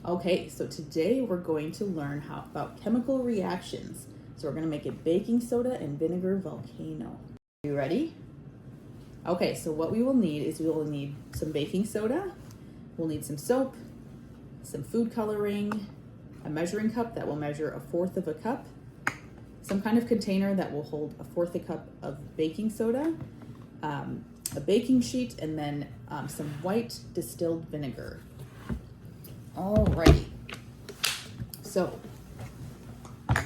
Okay, so today we're going to learn about chemical reactions. So we're going to make a baking soda and vinegar volcano. Are you ready? Okay, so what we will need is we will need some baking soda, we'll need some soap, some food coloring, a measuring cup that will measure 1/4 of a cup, some kind of container that will hold 1/4 a cup of baking soda, a baking sheet, and then some white distilled vinegar. Alrighty, so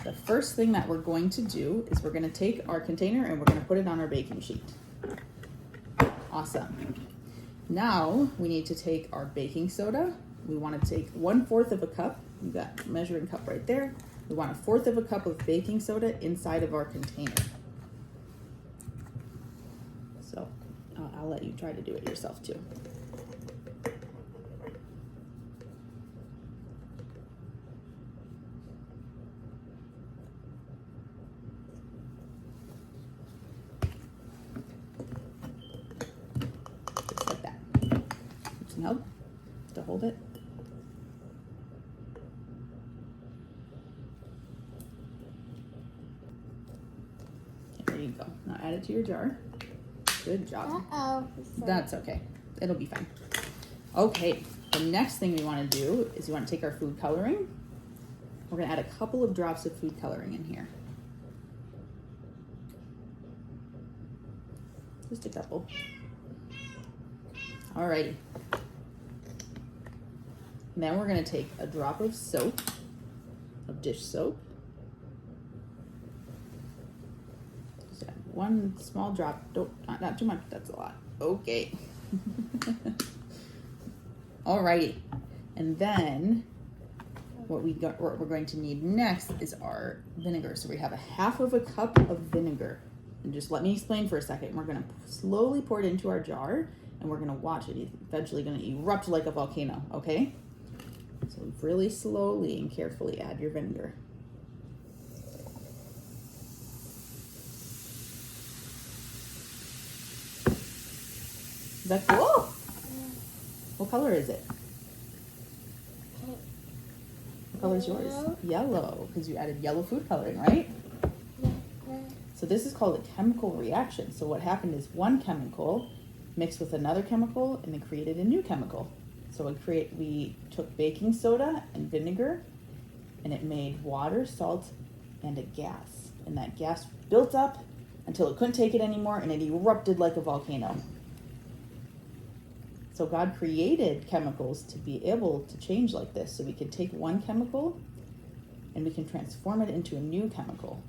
the first thing that we're going to do is we're going to take our container and we're going to put it on our baking sheet. Awesome. Now we need to take our baking soda. We want to take 1/4 of a cup. We've got a measuring cup right there. We want 1/4 of a cup of baking soda inside of our container. So I'll let you try to do it yourself too. Just like that. Need some help to hold it. There you go. Now add it to your jar. Good job. That's okay. It'll be fine. Okay, the next thing we want to do is we want to take our food coloring. We're going to add a couple of drops of food coloring in here. Just a couple. Alrighty. And then we're going to take a drop of soap, of dish soap. Just add one small drop. Not too much. That's a lot. Okay. Alrighty. And then what we're going to need next is our vinegar. So we have 1/2 of a cup of vinegar. And just let me explain for a second. We're going to slowly pour it into our jar and we're going to watch it. It's eventually going to erupt like a volcano, okay? So really slowly and carefully add your vinegar. Is that cool? What color is it? What color is yours? Yellow, because you added yellow food coloring, right? So this is called a chemical reaction. So what happened is one chemical mixed with another chemical and it created a new chemical. So we took baking soda and vinegar and it made water, salt, and a gas. And that gas built up until it couldn't take it anymore and it erupted like a volcano. So God created chemicals to be able to change like this. So we can take one chemical and we can transform it into a new chemical.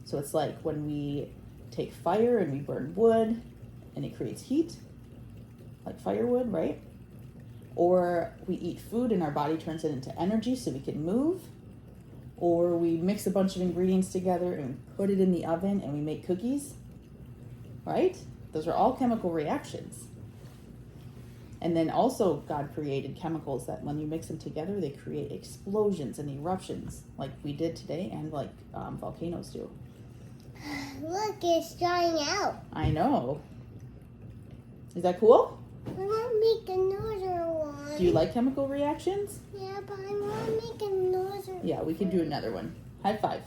So it's like when we take fire and we burn wood and it creates heat, like firewood, right? Or we eat food and our body turns it into energy so we can move. Or we mix a bunch of ingredients together and put it in the oven and we make cookies, right? Those are all chemical reactions. And then also God created chemicals that when you mix them together, they create explosions and eruptions like we did today and like volcanoes do. Look, it's drying out. I know. Is that cool? I want to make another one. Do you like chemical reactions? Yeah, but I want to make another one. Yeah, we can do another one. High five.